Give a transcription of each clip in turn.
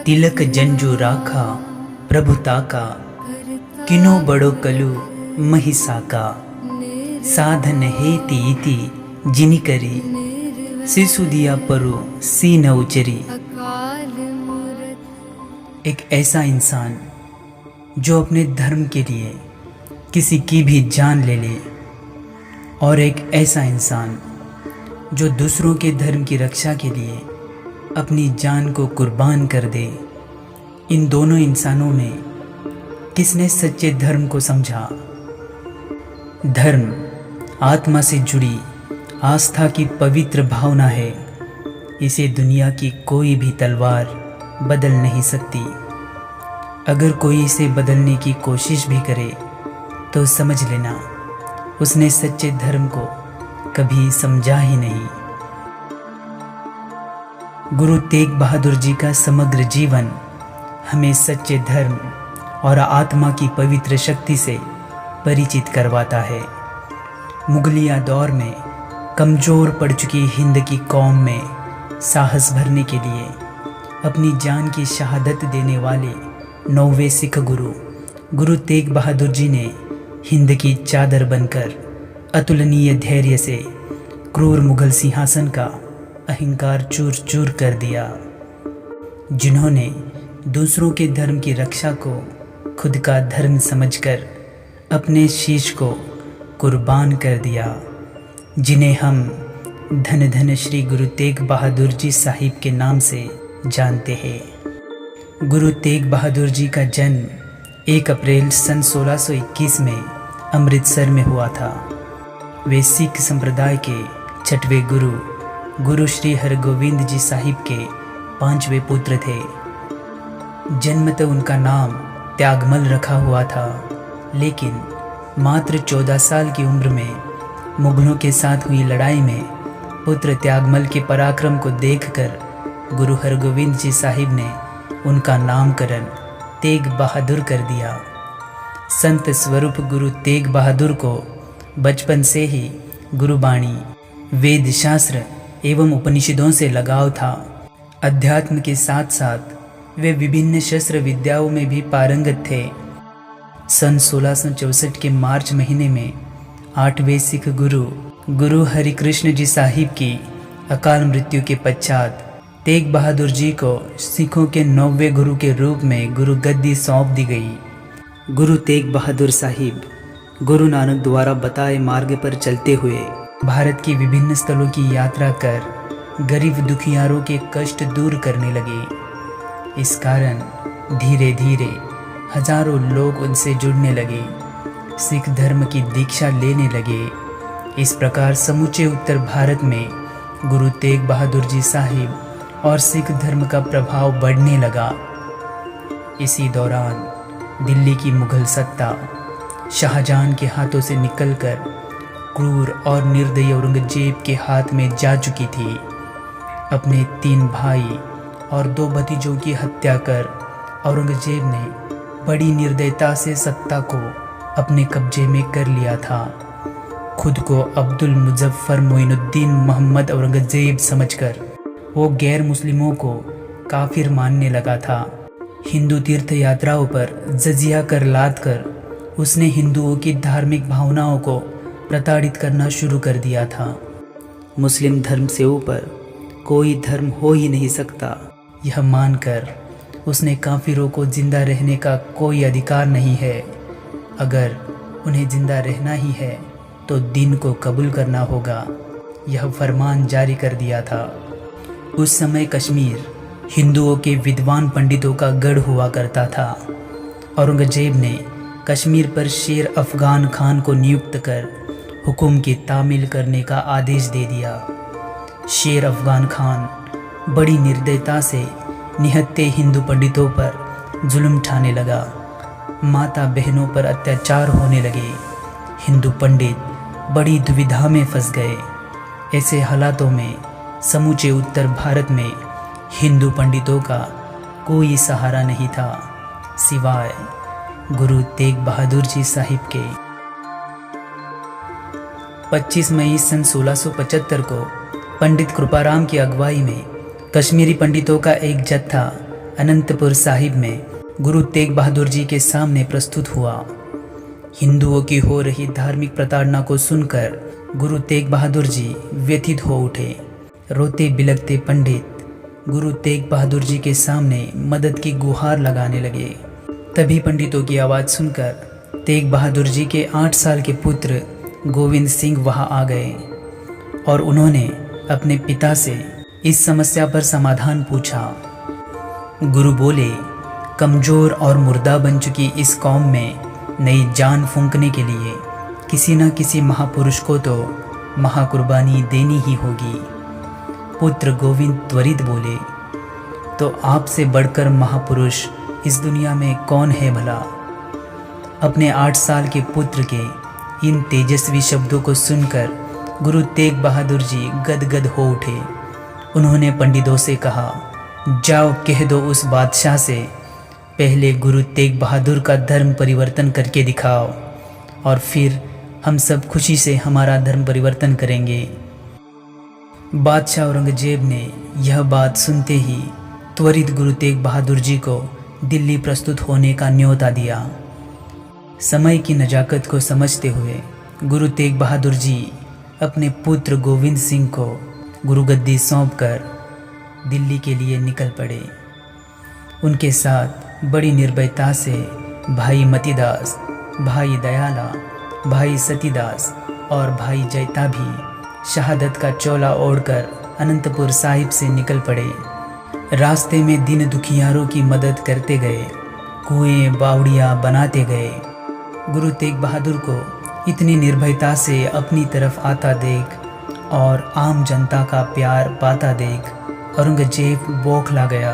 तिलक जंजू राखा प्रभुता का, किनो बड़ो कलु महिसाका। साधन हेति इति जिनि करी, शिशु दिया परु सी न उचरी। एक ऐसा इंसान जो अपने धर्म के लिए किसी की भी जान ले ले, और एक ऐसा इंसान जो दूसरों के धर्म की रक्षा के लिए अपनी जान को कुर्बान कर दे। इन दोनों इंसानों में किसने सच्चे धर्म को समझा? धर्म आत्मा से जुड़ी आस्था की पवित्र भावना है। इसे दुनिया की कोई भी तलवार बदल नहीं सकती। अगर कोई इसे बदलने की कोशिश भी करे तो समझ लेना उसने सच्चे धर्म को कभी समझा ही नहीं। गुरु तेग बहादुर जी का समग्र जीवन हमें सच्चे धर्म और आत्मा की पवित्र शक्ति से परिचित करवाता है। मुगलिया दौर में कमज़ोर पड़ चुकी हिंद की कौम में साहस भरने के लिए अपनी जान की शहादत देने वाले 9वें सिख गुरु तेग बहादुर जी ने हिंद की चादर बनकर अतुलनीय धैर्य से क्रूर मुगल सिंहासन का अहंकार चूर चूर कर दिया। जिन्होंने दूसरों के धर्म की रक्षा को खुद का धर्म समझकर अपने शीश को कुर्बान कर दिया। जिन्हें हम धन धन श्री गुरु तेग बहादुर जी साहिब के नाम से जानते हैं। गुरु तेग बहादुर जी का जन्म 1 अप्रैल सन 1621 में अमृतसर में हुआ था। वे सिख संप्रदाय के 6वें गुरु श्री हरगोविंद जी साहिब के 5वें पुत्र थे। जन्मतः उनका नाम त्यागमल रखा हुआ था, लेकिन मात्र 14 साल की उम्र में मुगलों के साथ हुई लड़ाई में पुत्र त्यागमल के पराक्रम को देखकर गुरु हरगोविंद जी साहिब ने उनका नामकरण तेग बहादुर कर दिया। संत स्वरूप गुरु तेग बहादुर को बचपन से ही गुरुबाणी, वेद शास्त्र एवं उपनिषदों से लगाव था। अध्यात्म के साथ साथ वे विभिन्न शस्त्र विद्याओं में भी पारंगत थे। सन 1664 के मार्च महीने में 8वें सिख गुरु हरिकृष्ण जी साहिब की अकाल मृत्यु के पश्चात तेग बहादुर जी को सिखों के 9वें गुरु के रूप में गुरु गद्दी सौंप दी गई। गुरु तेग बहादुर साहिब गुरु नानक द्वारा बताए मार्ग पर चलते हुए भारत की विभिन्न स्थलों की यात्रा कर गरीब दुखियारों के कष्ट दूर करने लगे। इस कारण धीरे धीरे हजारों लोग उनसे जुड़ने लगे, सिख धर्म की दीक्षा लेने लगे। इस प्रकार समूचे उत्तर भारत में गुरु तेग बहादुर जी साहिब और सिख धर्म का प्रभाव बढ़ने लगा। इसी दौरान दिल्ली की मुगल सत्ता शाहजहां के हाथों से निकलकर क्रूर और निर्दयी औरंगजेब के हाथ में जा चुकी थी। अपने 3 भाई और 2 भतीजों की हत्या कर औरंगजेब ने बड़ी निर्दयता से सत्ता को अपने कब्जे में कर लिया था। खुद को अब्दुल मुजफ्फर मोइनुद्दीन मोहम्मद औरंगजेब समझकर वो गैर मुस्लिमों को काफिर मानने लगा था। हिंदू तीर्थ यात्राओं पर जजिया कर लाद कर उसने हिंदुओं की धार्मिक भावनाओं को प्रताड़ित करना शुरू कर दिया था। मुस्लिम धर्म से ऊपर कोई धर्म हो ही नहीं सकता, यह मानकर उसने काफिरों को जिंदा रहने का कोई अधिकार नहीं है। अगर उन्हें जिंदा रहना ही है तो दीन को कबूल करना होगा, यह फरमान जारी कर दिया था। उस समय कश्मीर हिंदुओं के विद्वान पंडितों का गढ़ हुआ करता था। औरंगजेब ने कश्मीर पर शेर अफगान खान को नियुक्त कर हुक्म की तामील करने का आदेश दे दिया। शेर अफगान खान बड़ी निर्दयता से निहत्थे हिंदू पंडितों पर जुल्म ढाने लगा। माता बहनों पर अत्याचार होने लगे। हिंदू पंडित बड़ी दुविधा में फंस गए। ऐसे हालातों में समूचे उत्तर भारत में हिंदू पंडितों का कोई सहारा नहीं था सिवाय गुरु तेग बहादुर जी साहिब के। 25 मई सन 1675 को पंडित कृपाराम की अगुवाई में कश्मीरी पंडितों का एक जत्था अनंतपुर साहिब में गुरु तेग बहादुर जी के सामने प्रस्तुत हुआ। हिंदुओं की हो रही धार्मिक प्रताड़ना को सुनकर गुरु तेग बहादुर जी व्यथित हो उठे। रोते बिलखते पंडित गुरु तेग बहादुर जी के सामने मदद की गुहार लगाने लगे। तभी पंडितों की आवाज़ सुनकर तेग बहादुर जी के 8 साल के पुत्र गोविंद सिंह वहां आ गए और उन्होंने अपने पिता से इस समस्या पर समाधान पूछा। गुरु बोले, कमज़ोर और मुर्दा बन चुकी इस कौम में नई जान फूंकने के लिए किसी न किसी महापुरुष को तो महाकुर्बानी देनी ही होगी। पुत्र गोविंद त्वरित बोले, तो आपसे बढ़कर महापुरुष इस दुनिया में कौन है भला। अपने 8 साल के पुत्र के इन तेजस्वी शब्दों को सुनकर गुरु तेग बहादुर जी गदगद हो उठे। उन्होंने पंडितों से कहा, जाओ कह दो उस बादशाह से पहले गुरु तेग बहादुर का धर्म परिवर्तन करके दिखाओ और फिर हम सब खुशी से हमारा धर्म परिवर्तन करेंगे। बादशाह औरंगजेब ने यह बात सुनते ही त्वरित गुरु तेग बहादुर जी को दिल्ली प्रस्तुत होने का न्योता दिया। समय की नजाकत को समझते हुए गुरु तेग बहादुर जी अपने पुत्र गोविंद सिंह को गुरुगद्दी सौंपकर दिल्ली के लिए निकल पड़े। उनके साथ बड़ी निर्भयता से भाई मतीदास, भाई दयाला, भाई सतीदास और भाई जैता भी शहादत का चोला ओढ़कर अनंतपुर साहिब से निकल पड़े। रास्ते में दिन दुखियारों की मदद करते गए, कुएं बावड़ियाँ बनाते गए। गुरु तेग बहादुर को इतनी निर्भयता से अपनी तरफ आता देख और आम जनता का प्यार पाता देख औरंगजेब बौखला गया।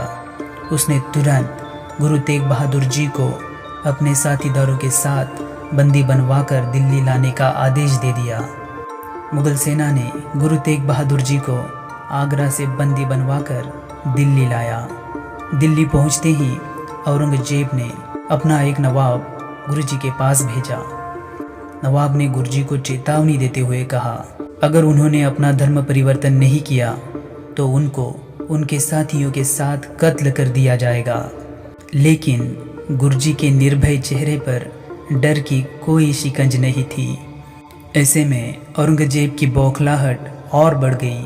उसने तुरंत गुरु तेग बहादुर जी को अपने साथीदारों के साथ बंदी बनवाकर दिल्ली लाने का आदेश दे दिया। मुगल सेना ने गुरु तेग बहादुर जी को आगरा से बंदी बनवाकर दिल्ली लाया। दिल्ली पहुंचते ही औरंगजेब ने अपना एक नवाब गुरु जी के पास भेजा। नवाब ने गुरु जी को चेतावनी देते हुए कहा, अगर उन्होंने अपना धर्म परिवर्तन नहीं किया तो उनको उनके साथियों के साथ कत्ल कर दिया जाएगा। लेकिन गुरु जी के निर्भय चेहरे पर डर की कोई शिकंज नहीं थी। ऐसे में औरंगजेब की बौखलाहट और बढ़ गई।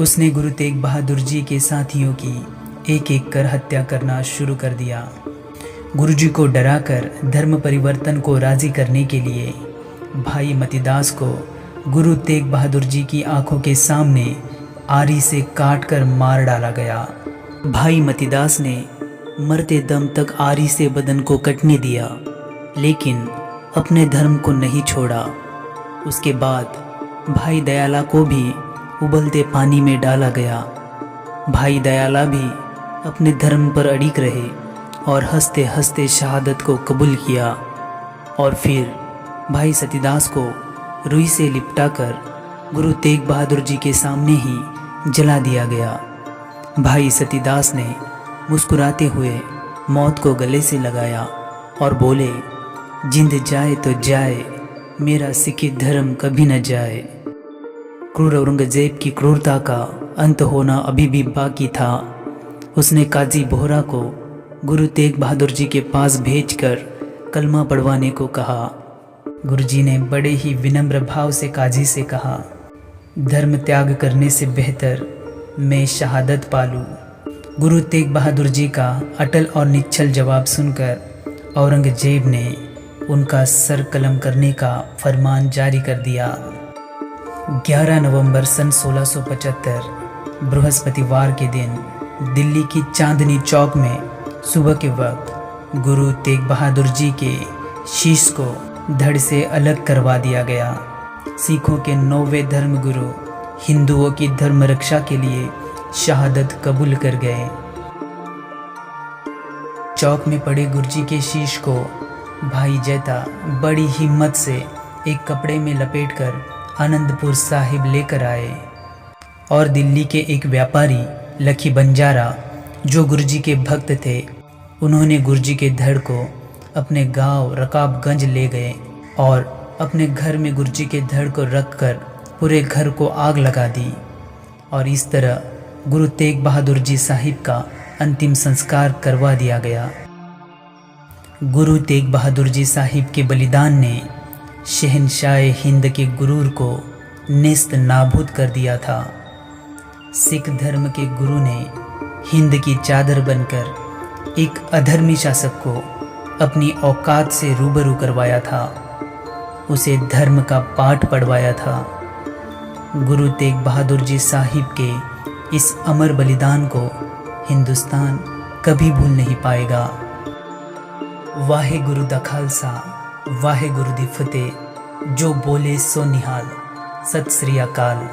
उसने गुरु तेग बहादुर जी के साथियों की एक एक कर हत्या करना शुरू कर दिया। गुरु जी को डराकर धर्म परिवर्तन को राजी करने के लिए भाई मतीदास को गुरु तेग बहादुर जी की आंखों के सामने आरी से काट कर मार डाला गया। भाई मतीदास ने मरते दम तक आरी से बदन को कटने दिया, लेकिन अपने धर्म को नहीं छोड़ा। उसके बाद भाई दयाला को भी उबलते पानी में डाला गया। भाई दयाला भी अपने धर्म पर अड़िग रहे और हंसते हंसते शहादत को कबूल किया। और फिर भाई सतीदास को रुई से लिपटाकर गुरु तेग बहादुर जी के सामने ही जला दिया गया। भाई सतीदास ने मुस्कुराते हुए मौत को गले से लगाया और बोले, जिंद जाए तो जाए, मेरा सिख धर्म कभी न जाए। क्रूर औरंगजेब की क्रूरता का अंत होना अभी भी बाकी था। उसने काजी बोहरा को गुरु तेग बहादुर जी के पास भेजकर कलमा पढ़वाने को कहा। गुरुजी ने बड़े ही विनम्र भाव से काजी से कहा, धर्म त्याग करने से बेहतर मैं शहादत पालूं। गुरु तेग बहादुर जी का अटल और निश्चल जवाब सुनकर औरंगजेब ने उनका सर कलम करने का फरमान जारी कर दिया। 11 नवंबर सन 1675 बृहस्पतिवार के दिन दिल्ली की चांदनी चौक में सुबह के वक्त गुरु तेग बहादुर जी के शीश को धड़ से अलग करवा दिया गया। सिखों के 9वें धर्मगुरु हिंदुओं की धर्म रक्षा के लिए शहादत कबूल कर गए। चौक में पड़े गुरुजी के शीश को भाई जैता बड़ी हिम्मत से एक कपड़े में लपेटकर आनंदपुर साहिब लेकर आए और दिल्ली के एक व्यापारी लखी बंजारा जो गुरुजी के भक्त थे, उन्होंने गुरुजी के धड़ को अपने गांव रकाबगंज ले गए और अपने घर में गुरुजी के धड़ को रखकर पूरे घर को आग लगा दी। और इस तरह गुरु तेग बहादुर जी साहिब का अंतिम संस्कार करवा दिया गया। गुरु तेग बहादुर जी साहिब के बलिदान ने शहंशाह हिंद के गुरूर को नेस्त नाबूद कर दिया था। सिख धर्म के गुरु ने हिंद की चादर बनकर एक अधर्मी शासक को अपनी औकात से रूबरू करवाया था, उसे धर्म का पाठ पढ़वाया था। गुरु तेग बहादुर जी साहिब के इस अमर बलिदान को हिंदुस्तान कभी भूल नहीं पाएगा। वाहे गुरु दा खालसा, वाहे गुरु दी फतेह, जो बोले सो निहाल, सत श्री अकाल।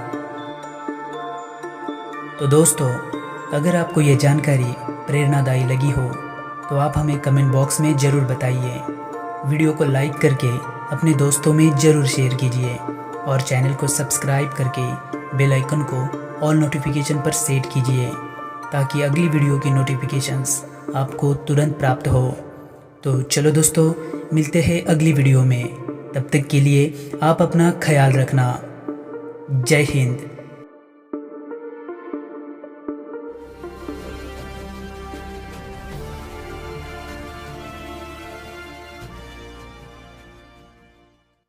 तो दोस्तों, अगर आपको ये जानकारी प्रेरणादायी लगी हो तो आप हमें कमेंट बॉक्स में ज़रूर बताइए। वीडियो को लाइक करके अपने दोस्तों में ज़रूर शेयर कीजिए और चैनल को सब्सक्राइब करके बेल आइकन को ऑल नोटिफिकेशन पर सेट कीजिए ताकि अगली वीडियो की नोटिफिकेशंस आपको तुरंत प्राप्त हो। तो चलो दोस्तों, मिलते हैं अगली वीडियो में। तब तक के लिए आप अपना ख्याल रखना। जय हिंद।